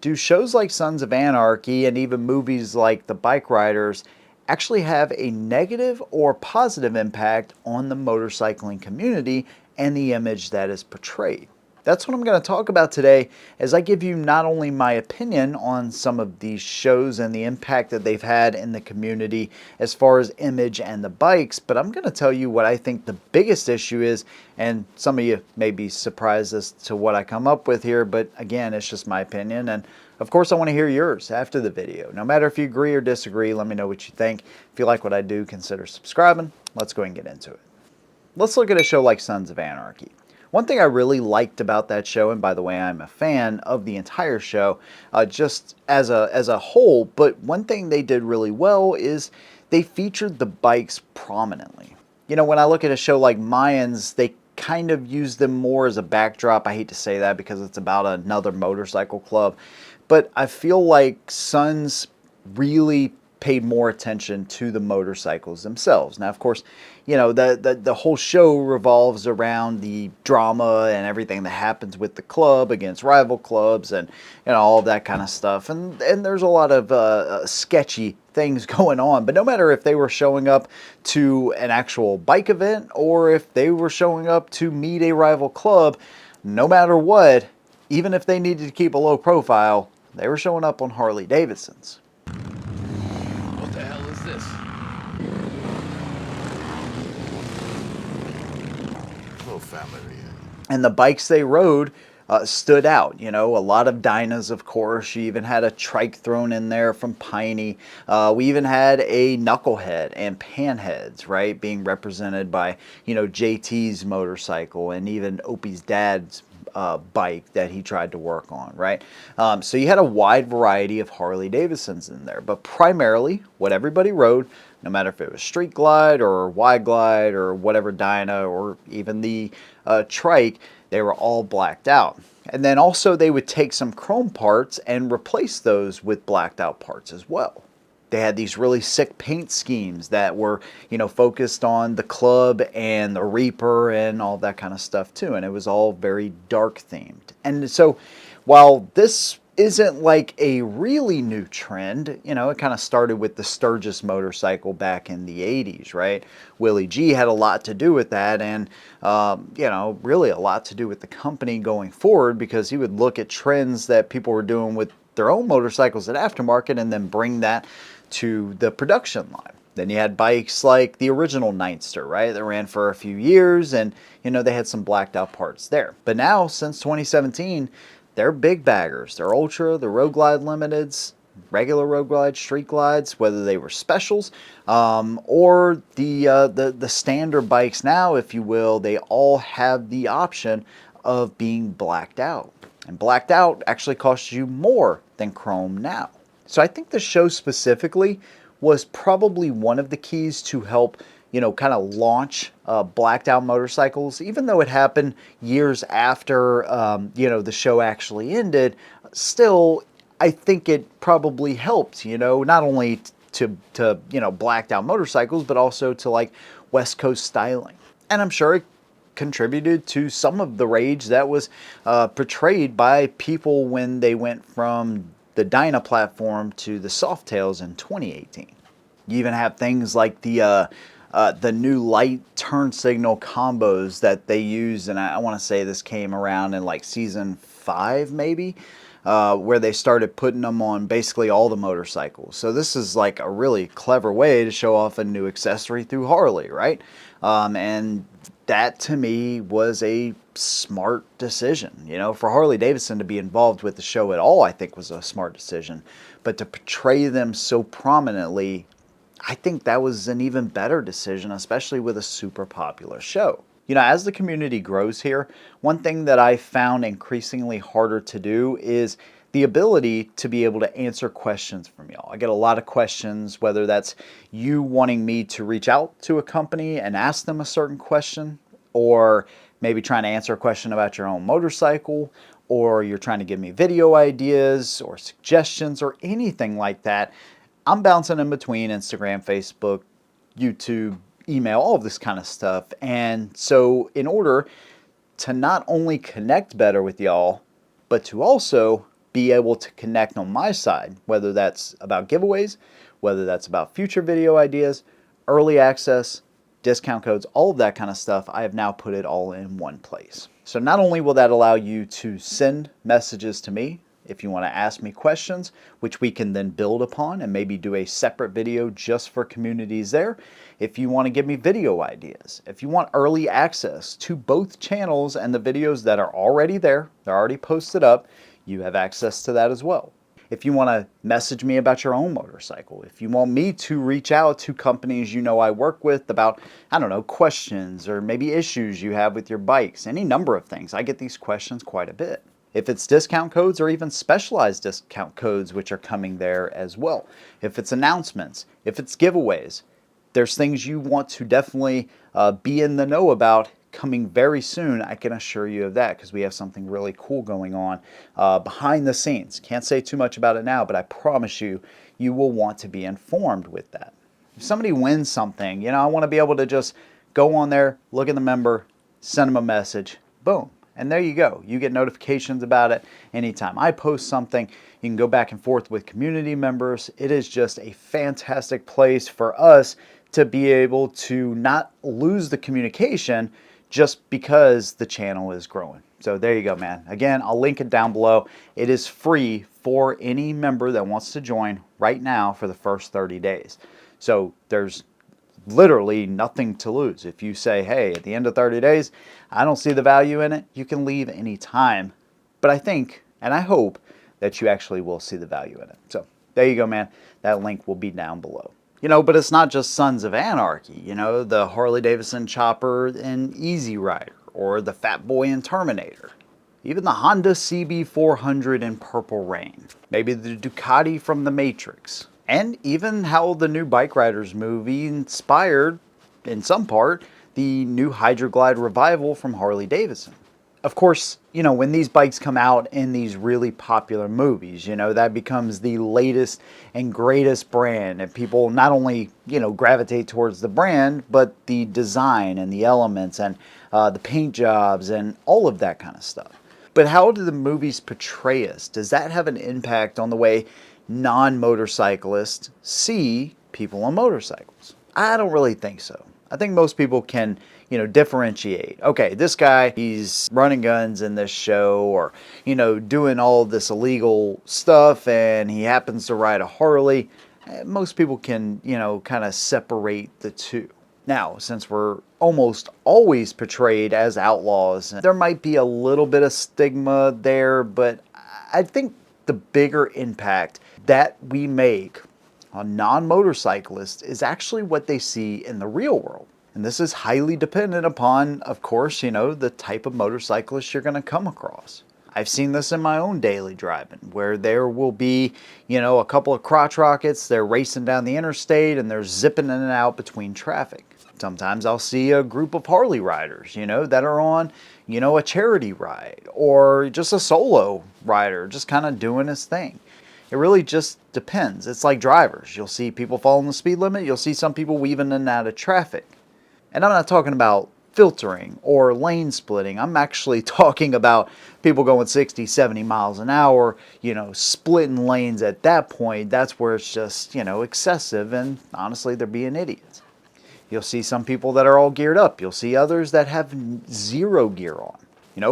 do shows like Sons of Anarchy and even movies like the BikeRiders actually have a negative or positive impact on the motorcycling community and the image that is portrayed? That's what I'm going to talk about today as I give you not only my opinion on some of these shows and the impact that they've had in the community as far as image and the bikes, but I'm going to tell you what I think the biggest issue is, and some of you may be surprised as to what I come up with here, but again, it's just my opinion, and of course I want to hear yours after the video. No matter if you agree or disagree, let me know what you think. If you like what I do, consider subscribing. Let's go and get into it. Let's look at a show like Sons of Anarchy. One thing I really liked about that show, and by the way, I'm a fan of the entire show, just as a whole, but one thing they did really well is they featured the bikes prominently. You know, when I look at a show like Mayans, they kind of use them more as a backdrop. I hate to say that because it's about another motorcycle club, but I feel like Sons really paid more attention to the motorcycles themselves. Now, of course, you know, the whole show revolves around the drama and everything that happens with the club against rival clubs and all of that kind of stuff. And there's a lot of sketchy things going on. But no matter if they were showing up to an actual bike event or if they were showing up to meet a rival club, no matter what, even if they needed to keep a low profile, they were showing up on Harley Davidsons. What the hell is this? Little family reunion. And the bikes they rode stood out. You know, a lot of Dynas, of course. You even had a trike thrown in there from Piney. We even had a knucklehead and panheads, right, being represented by, you know, JT's motorcycle and even Opie's dad's bike that he tried to work on, right? So you had a wide variety of Harley Davidsons in there, but primarily what everybody rode, no matter if it was Street Glide or Wide Glide or whatever Dyna or even the trike, they were all blacked out. And then also they would take some chrome parts and replace those with blacked out parts as well. They had these really sick paint schemes that were, you know, focused on the club and the Reaper and all that kind of stuff too. And it was all very dark themed. And so while this isn't like a really new trend, you know, it kind of started with the Sturgis motorcycle back in the 80s, right? Willie G had a lot to do with that and, you know, really a lot to do with the company going forward because he would look at trends that people were doing with their own motorcycles at aftermarket and then bring that to the production line. Then you had bikes like the original Nightster, right? That ran for a few years and, you know, they had some blacked out parts there. But now, since 2017, they're big baggers. They're Ultra, the Road Glide Limiteds, regular Road Glide, Street Glides, whether they were specials or the standard bikes now, if you will, they all have the option of being blacked out. And blacked out actually costs you more than chrome now. So I think the show specifically was probably one of the keys to help, you know, kind of launch blacked out motorcycles. Even though it happened years after, you know, the show actually ended, still, I think it probably helped, you know, not only to you know, blacked out motorcycles, but also to like West Coast styling. And I'm sure it contributed to some of the rage that was portrayed by people when they went from the Dyna platform to the Softails in 2018. You even have things like the new light turn signal combos that they use, and I want to say this came around in like season 5 maybe, where they started putting them on basically all the motorcycles. So this is like a really clever way to show off a new accessory through Harley, right? And that to me was a smart decision. You know, for Harley Davidson to be involved with the show at all, I think was a smart decision. But to portray them so prominently, I think that was an even better decision, especially with a super popular show. You know, as the community grows here, one thing that I found increasingly harder to do is the ability to be able to answer questions from y'all. I get a lot of questions, whether that's you wanting me to reach out to a company and ask them a certain question, or maybe trying to answer a question about your own motorcycle, or you're trying to give me video ideas or suggestions or anything like that. I'm bouncing in between Instagram, Facebook, YouTube, email, all of this kind of stuff. And so in order to not only connect better with y'all, but to also be able to connect on my side, whether that's about giveaways, whether that's about future video ideas, early access, discount codes, all of that kind of stuff, I have now put it all in one place. So not only will that allow you to send messages to me if you want to ask me questions, which we can then build upon and maybe do a separate video just for communities there. If you want to give me video ideas, if you want early access to both channels and the videos that are already there, they're already posted up, you have access to that as well. If you want to message me about your own motorcycle, if you want me to reach out to companies you know I work with about, I don't know, questions or maybe issues you have with your bikes, any number of things. I get these questions quite a bit. If it's discount codes or even specialized discount codes, which are coming there as well. If it's announcements, if it's giveaways, there's things you want to definitely be in the know about coming very soon. I can assure you of that because we have something really cool going on behind the scenes. Can't say too much about it now, but I promise you, you will want to be informed with that. If somebody wins something, I want to be able to just go on there, look at the member, send them a message, boom. And there you go. You get notifications about it anytime I post something. You can go back and forth with community members. It is just a fantastic place for us to be able to not lose the communication just because the channel is growing. So there you go, man. Again, I'll link it down below. It is free for any member that wants to join right now for the first 30 days. So there's literally nothing to lose. If you say, hey, at the end of 30 days, I don't see the value in it, you can leave any time. But I think, and I hope, that you actually will see the value in it. So there you go, man. That link will be down below. But it's not just Sons of Anarchy, the Harley Davidson Chopper and Easy Rider, or the Fat Boy and Terminator. Even the Honda CB400 in Purple Rain. Maybe the Ducati from The Matrix. And even how the new BikeRiders movie inspired, in some part, the new Hydroglide revival from Harley Davidson. Of course, when these bikes come out in these really popular movies, that becomes the latest and greatest brand. And people not only, gravitate towards the brand, but the design and the elements and the paint jobs and all of that kind of stuff. But how do the movies portray us? Does that have an impact on the way non-motorcyclists see people on motorcycles? I don't really think so. I think most people can, differentiate. Okay, this guy, he's running guns in this show or, doing all this illegal stuff and he happens to ride a Harley. Most people can, kind of separate the two. Now, since we're almost always portrayed as outlaws, there might be a little bit of stigma there, but I think the bigger impact that we make on non-motorcyclists is actually what they see in the real world. And this is highly dependent upon, of course, the type of motorcyclist you're going to come across. I've seen this in my own daily driving where there will be, a couple of crotch rockets, they're racing down the interstate and they're zipping in and out between traffic. Sometimes I'll see a group of Harley riders, that are on, a charity ride or just a solo rider, just kind of doing his thing. It really just depends. It's like drivers. You'll see people following the speed limit. You'll see some people weaving in and out of traffic. And I'm not talking about filtering or lane splitting. I'm actually talking about people going 60, 70 miles an hour, splitting lanes at that point. That's where it's just, excessive and honestly, they're being idiots. You'll see some people that are all geared up. You'll see others that have zero gear on.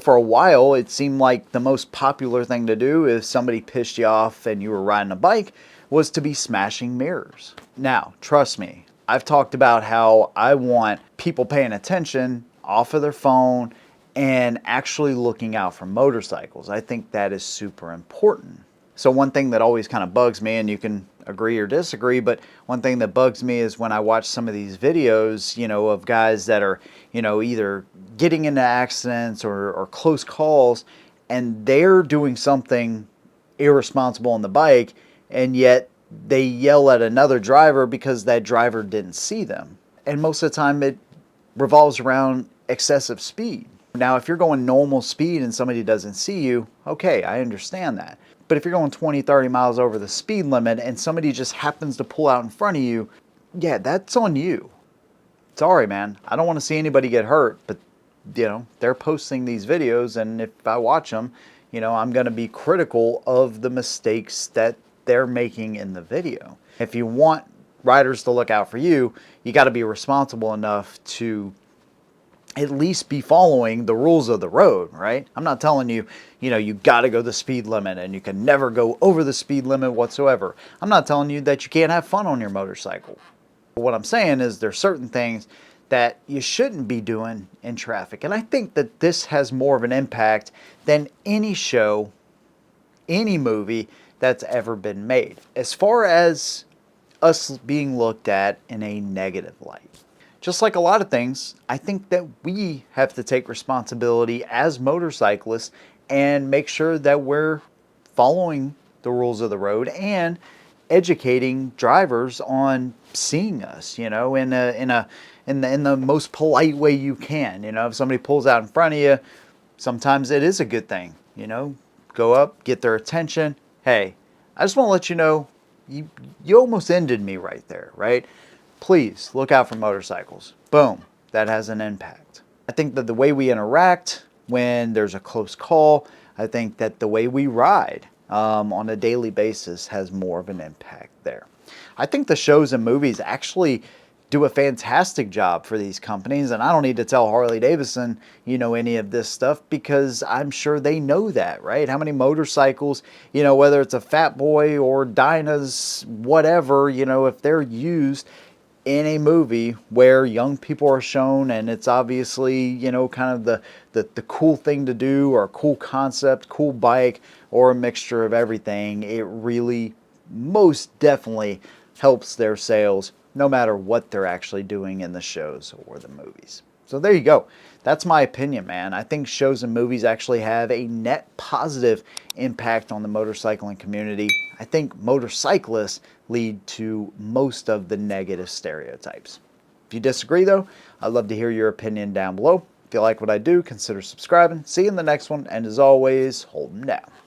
For a while, it seemed like the most popular thing to do if somebody pissed you off and you were riding a bike was to be smashing mirrors. Now, trust me, I've talked about how I want people paying attention off of their phone and actually looking out for motorcycles. I think that is super important. So one thing that always kind of bugs me, and you can agree or disagree, but one thing that bugs me is when I watch some of these videos, of guys that are, either getting into accidents or close calls, and they're doing something irresponsible on the bike, and yet they yell at another driver because that driver didn't see them. And most of the time it revolves around excessive speed. Now, if you're going normal speed and somebody doesn't see you, okay, I understand that. But if you're going 20, 30 miles over the speed limit and somebody just happens to pull out in front of you, yeah, that's on you. Sorry, man. I don't want to see anybody get hurt, but, they're posting these videos, and if I watch them, I'm going to be critical of the mistakes that they're making in the video. If you want riders to look out for you, you got to be responsible enough to at least be following the rules of the road, right? I'm not telling you, you got to go the speed limit and you can never go over the speed limit whatsoever. I'm not telling you that you can't have fun on your motorcycle. What I'm saying is there's certain things that you shouldn't be doing in traffic. And I think that this has more of an impact than any show, any movie that's ever been made, as far as us being looked at in a negative light. Just like a lot of things, I think that we have to take responsibility as motorcyclists and make sure that we're following the rules of the road and educating drivers on seeing us, in the most polite way you can. If somebody pulls out in front of you, sometimes it is a good thing. Go up, get their attention. Hey, I just want to let you know, you almost ended me right there, right? Please look out for motorcycles. Boom, that has an impact. I think that the way we interact when there's a close call, I think that the way we ride on a daily basis has more of an impact there. I think the shows and movies actually do a fantastic job for these companies, and I don't need to tell Harley Davidson, any of this stuff, because I'm sure they know that, right? How many motorcycles, whether it's a Fat Boy or Dyna's, whatever, if they're used in a movie where young people are shown and it's obviously, kind of the cool thing to do, or a cool concept, cool bike, or a mixture of everything, it really most definitely helps their sales no matter what they're actually doing in the shows or the movies. So there you go. That's my opinion, man. I think shows and movies actually have a net positive impact on the motorcycling community. I think motorcyclists lead to most of the negative stereotypes. If you disagree, though, I'd love to hear your opinion down below. If you like what I do, consider subscribing. See you in the next one, and as always, hold 'em down.